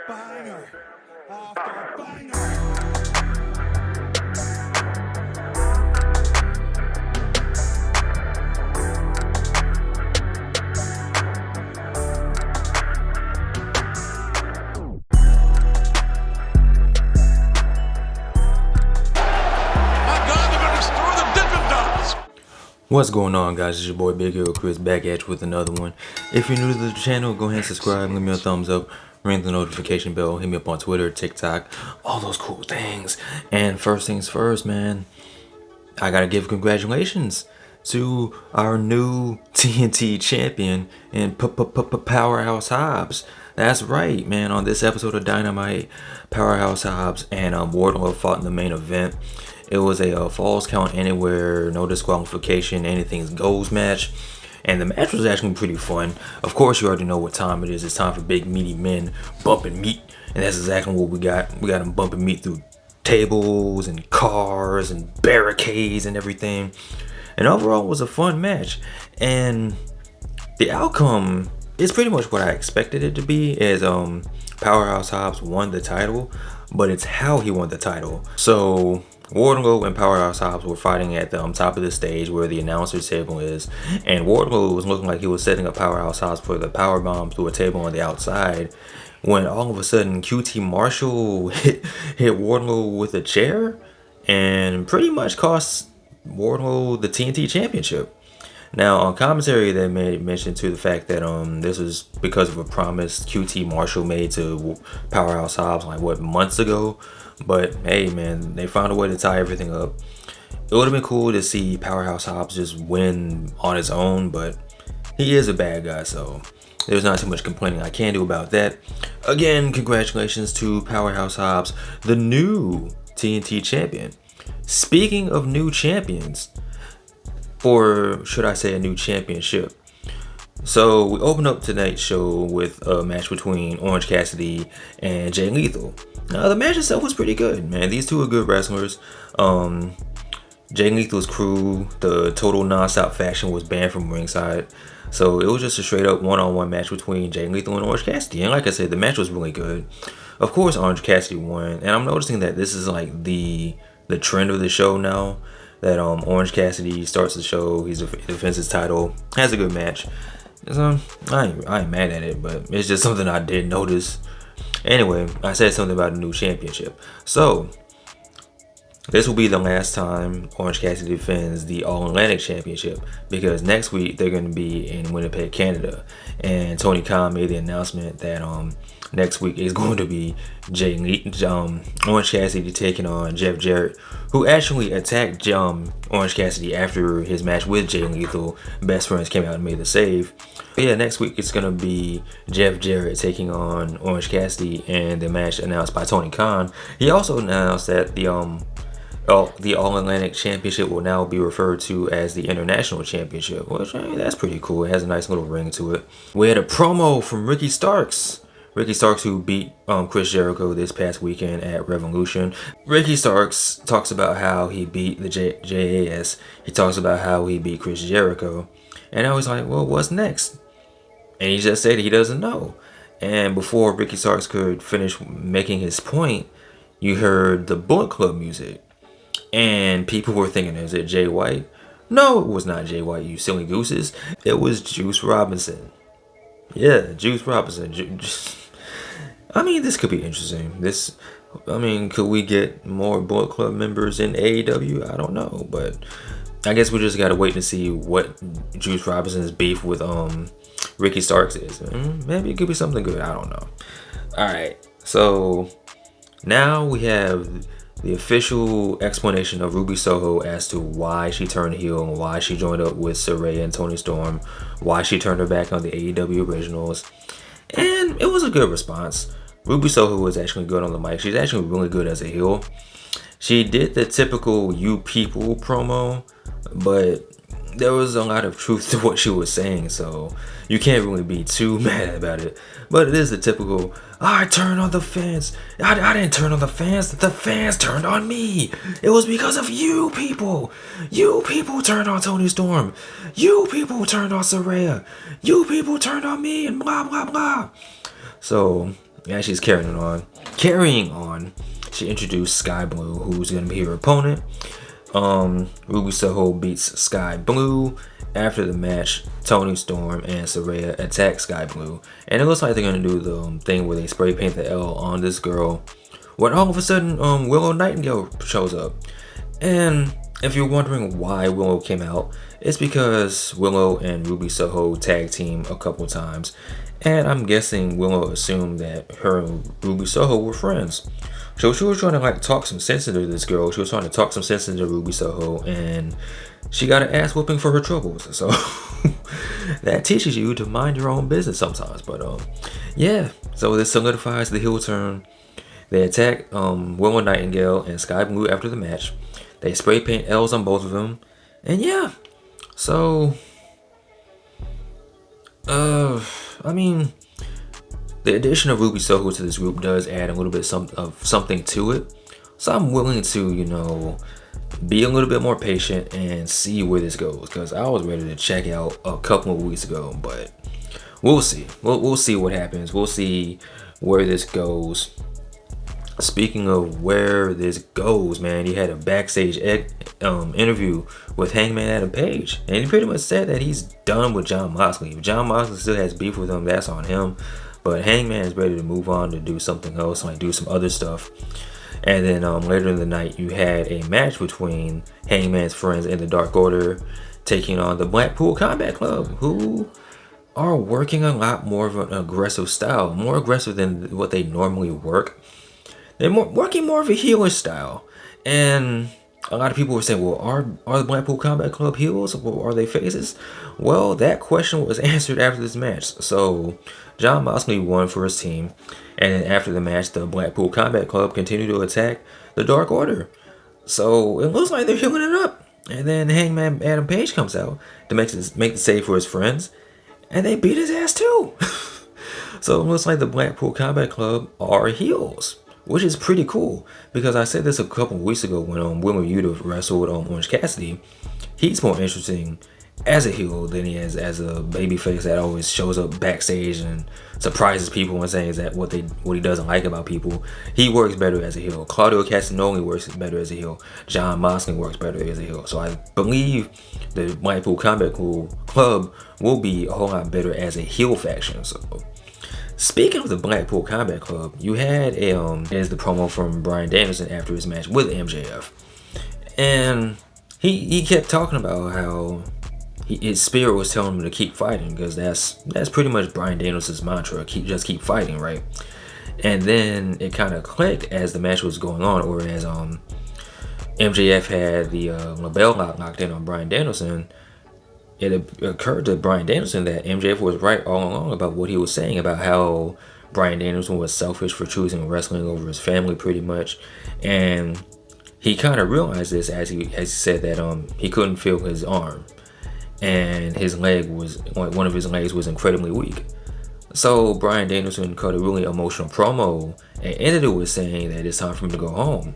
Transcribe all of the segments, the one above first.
Banger after banger. What's going on, guys? It's your boy Big Hero Chris back at you with another one. If you're new to the channel, go ahead and subscribe, give me a thumbs up, ring the notification bell, hit me up on Twitter, TikTok, all those cool things. And first things first, man, I gotta give congratulations to our new TNT champion and Powerhouse Hobbs. That's right, man. On this episode of Dynamite, Powerhouse Hobbs and Wardlow fought in the main event. It was a falls count anywhere, no disqualification, anything goes match. And the match was actually pretty fun. Of course, you already know what time it is. It's time for big meaty men bumping meat. And that's exactly what we got. We got them bumping meat through tables and cars and barricades and everything. And overall, it was a fun match. And the outcome is pretty much what I expected it to be, as Powerhouse Hobbs won the title. But it's how he won the title. So Wardlow and Powerhouse Hobbs were fighting at the top of the stage where the announcer table is, and Wardlow was looking like he was setting up Powerhouse Hobbs for the powerbomb through a table on the outside, when all of a sudden QT Marshall hit Wardlow with a chair and pretty much cost Wardlow the TNT championship. Now, on commentary, they made mention to the fact that this was because of a promise QT Marshall made to Powerhouse Hobbs months ago. But hey, man, they found a way to tie everything up. It would have been cool to see Powerhouse Hobbs just win on his own, but he is a bad guy, so there's not too much complaining I can do about that. Again, congratulations to Powerhouse Hobbs, the new TNT champion. Speaking of new champions, or should I say a new championship. So we opened up tonight's show with a match between Orange Cassidy and Jay Lethal. Now, the match itself was pretty good, man. These two are good wrestlers. Jay Lethal's crew, the total non-stop faction, was banned from ringside. So it was just a straight up one-on-one match between Jay Lethal and Orange Cassidy. And like I said, the match was really good. Of course, Orange Cassidy won. And I'm noticing that this is like the trend of the show now. That Orange Cassidy starts the show, he defends his title, has a good match. So, I ain't mad at it, but it's just something I did notice. Anyway, I said something about a new championship. So, this will be the last time Orange Cassidy defends the All-Atlantic Championship, because next week they're going to be in Winnipeg, Canada. And Tony Khan made the announcement that next week is going to be Orange Cassidy taking on Jeff Jarrett, who actually attacked Orange Cassidy after his match with Jay Lethal. Best friends came out and made the save. But yeah, next week it's going to be Jeff Jarrett taking on Orange Cassidy, and the match announced by Tony Khan. He also announced that the All-Atlantic Championship will now be referred to as the International Championship, which, that's pretty cool. It has a nice little ring to it. We had a promo from Ricky Starks. Ricky Starks, who beat Chris Jericho this past weekend at Revolution. Ricky Starks talks about how he beat the JAS. He talks about how he beat Chris Jericho. And I was like, well, what's next? And he just said he doesn't know. And before Ricky Starks could finish making his point, you heard the Bullet Club music. And people were thinking, is it Jay White? No, it was not Jay White, you silly gooses. It was Juice Robinson. Yeah, Juice Robinson. I mean, this could be interesting. Could we get more Bullet Club members in AEW? I don't know, but I guess we just gotta wait to see what Juice Robinson's beef with Ricky Starks is. Maybe it could be something good. I don't know. Alright, so now we have the official explanation of Ruby Soho as to why she turned heel and why she joined up with Saraya and Toni Storm, why she turned her back on the AEW originals. And it was a good response. Ruby Soho was actually good on the mic. She's actually really good as a heel. She did the typical "you people" promo, but there was a lot of truth to what she was saying, so you can't really be too mad about it. But it is the typical, I turned on the fans. I didn't turn on the fans turned on me. It was because of you people. You people turned on Toni Storm. You people turned on Saraya. You people turned on me, and blah blah blah. So as she's carrying on, she introduced Sky Blue, who's gonna be her opponent. Ruby Soho beats Sky Blue. After the match, Toni Storm and Saraya attack Sky Blue, and it looks like they're gonna do the thing where they spray paint the L on this girl. When all of a sudden, Willow Nightingale shows up, and if you're wondering why Willow came out, it's because Willow and Ruby Soho tag team a couple times, and I'm guessing Willow assumed that her and Ruby Soho were friends. So she was trying to like talk some sense into this girl. She was trying to talk some sense into Ruby Soho, and she got an ass whooping for her troubles. So that teaches you to mind your own business sometimes. But yeah. So this solidifies the heel turn. They attack Willow Nightingale and Sky Blue after the match. They spray paint L's on both of them, and yeah. So I mean, the addition of Ruby Soho to this group does add a little bit of something to it. So I'm willing to, be a little bit more patient and see where this goes, because I was ready to check out a couple of weeks ago, but we'll see. We'll see what happens. We'll see where this goes. Speaking of where this goes, man, he had a backstage interview with Hangman Adam Page, and he pretty much said that he's done with Jon Moxley. If Jon Moxley still has beef with him, that's on him. But Hangman is ready to move on to do something else, like do some other stuff. And then later in the night, you had a match between Hangman's friends in the Dark Order taking on the Blackpool Combat Club, who are working a lot more of an aggressive style, more aggressive than what they normally work. They're working more of a heelish style. And a lot of people were saying, well, are the Blackpool Combat Club heels or are they faces? Well, that question was answered after this match. So Jon Moxley won for his team. And then after the match, the Blackpool Combat Club continued to attack the Dark Order. So it looks like they're healing it up. And then Hangman Adam Page comes out to make the save for his friends. And they beat his ass too. So it looks like the Blackpool Combat Club are heels, which is pretty cool, because I said this a couple of weeks ago when Wheeler Yuta wrestled Orange Cassidy. He's more interesting as a heel than he is as a babyface that always shows up backstage and surprises people and saying that what he doesn't like about people. He works better as a heel. Claudio Castagnoli works better as a heel. Jon Moxley works better as a heel. So I believe the Blackpool Combat Club will be a whole lot better as a heel faction. So speaking of the Blackpool Combat Club, you had there's the promo from Bryan Danielson after his match with MJF, and he kept talking about how his spirit was telling him to keep fighting, because that's pretty much Bryan Danielson's mantra: just keep fighting, right? And then it kind of clicked as the match was going on, or as MJF had the label locked in on Bryan Danielson. It occurred to Bryan Danielson that MJF was right all along about what he was saying about how Bryan Danielson was selfish for choosing wrestling over his family, pretty much. And he kind of realized this as he said that he couldn't feel his arm, and his leg was one of his legs was incredibly weak. So Bryan Danielson cut a really emotional promo and ended it with saying that it's time for him to go home.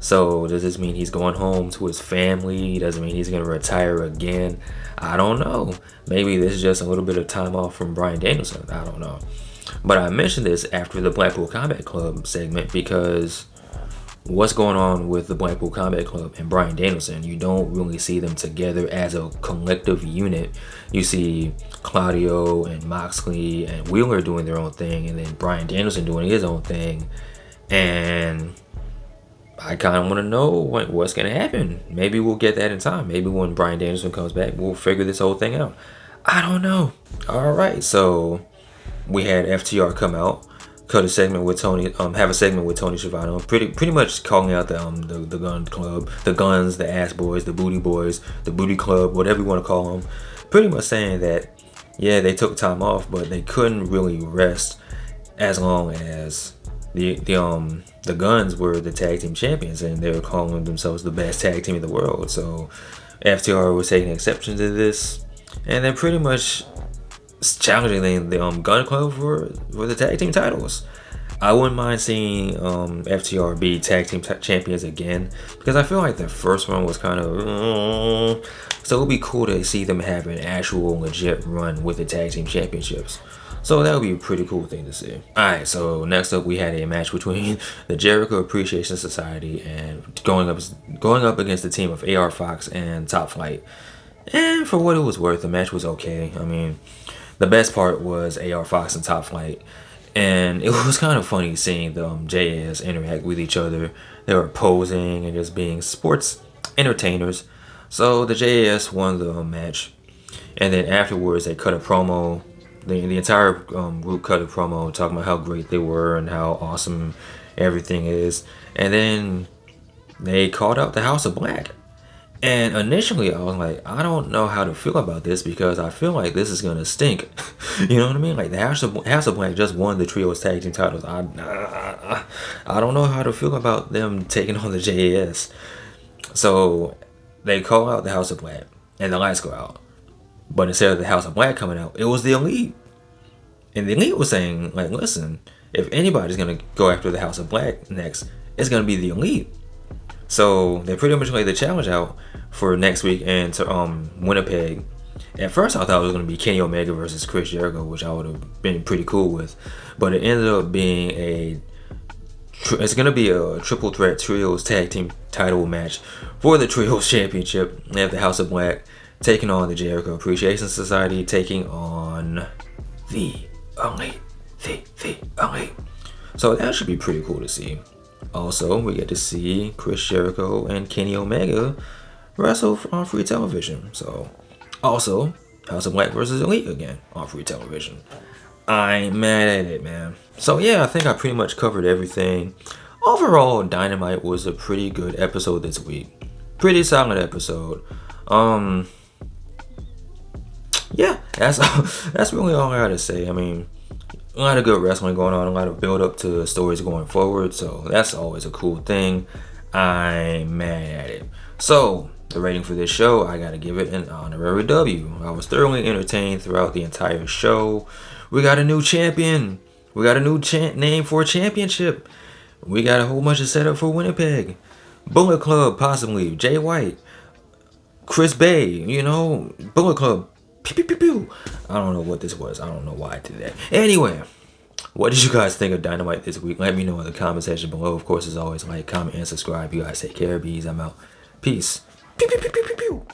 So does this mean he's going home to his family? Does it mean he's going to retire again? I don't know. Maybe this is just a little bit of time off from Bryan Danielson. I don't know. But I mentioned this after the Blackpool Combat Club segment, because what's going on with the Blackpool Combat Club and Bryan Danielson? You don't really see them together as a collective unit. You see Claudio and Moxley and Wheeler doing their own thing, and then Bryan Danielson doing his own thing. And I kind of want to know what's going to happen. Maybe we'll get that in time. Maybe when Bryan Danielson comes back, we'll figure this whole thing out. I don't know. All right, so we had FTR come out, have a segment with Tony Schiavone, pretty much calling out the Gun Club, the Guns, the Ass Boys, the Booty Boys, the Booty Club, whatever you want to call them. Pretty much saying that, yeah, they took time off, but they couldn't really rest as long as the Guns were the tag team champions, and they were calling themselves the best tag team in the world. So FTR was taking exception to this, and they're pretty much challenging the Gun Club for the tag team titles. I wouldn't mind seeing FTR be tag team champions again, because I feel like the first one was kind of so it would be cool to see them have an actual legit run with the tag team championships. So that would be a pretty cool thing to see. Alright, so next up we had a match between the Jericho Appreciation Society and going up against the team of AR Fox and Top Flight. And for what it was worth, the match was okay. I mean, the best part was AR Fox and Top Flight. And it was kind of funny seeing the JAS interact with each other. They were posing and just being sports entertainers. So the JAS won the match. And then afterwards they cut a promo. The entire group cut a promo talking about how great they were and how awesome everything is. And then they called out the House of Black. And initially I was like, I don't know how to feel about this because I feel like this is going to stink. You know what I mean? Like the House of Black just won the Trios Tag Team titles. I don't know how to feel about them taking on the JAS. So they call out the House of Black and the lights go out. But instead of the House of Black coming out, it was the Elite. And the Elite was saying, like, listen, if anybody's going to go after the House of Black next, it's going to be the Elite. So they pretty much laid the challenge out for next week and to Winnipeg. At first I thought it was going to be Kenny Omega versus Chris Jericho, which I would have been pretty cool with. But it ended up being it's going to be a triple threat trios tag team title match for the trios championship. They have the House of Black taking on the Jericho Appreciation Society, taking on the Elite. The Elite. So that should be pretty cool to see. Also, we get to see Chris Jericho and Kenny Omega wrestle on free television. So, also, House of Black versus Elite again on free television. I ain't mad at it, man. So yeah, I think I pretty much covered everything. Overall, Dynamite was a pretty good episode this week. Pretty solid episode. Yeah, that's really all I gotta say. I mean, a lot of good wrestling going on, a lot of build up to stories going forward, so that's always a cool thing. I'm mad at it. So the rating for this show, I gotta give it an honorary W. I was thoroughly entertained throughout the entire show. We got a new champion. We got a new name for a championship. We got a whole bunch of setup for Winnipeg. Bullet Club, possibly. Jay White. Chris Bay, you know. Bullet Club. Pew, pew, pew, pew. I don't know what this was. I don't know why I did that. Anyway, what did you guys think of Dynamite this week? Let me know in the comment section below. Of course, as always, like, comment, and subscribe. You guys take care. Bees. I'm out. Peace. Pew, pew, pew, pew, pew, pew.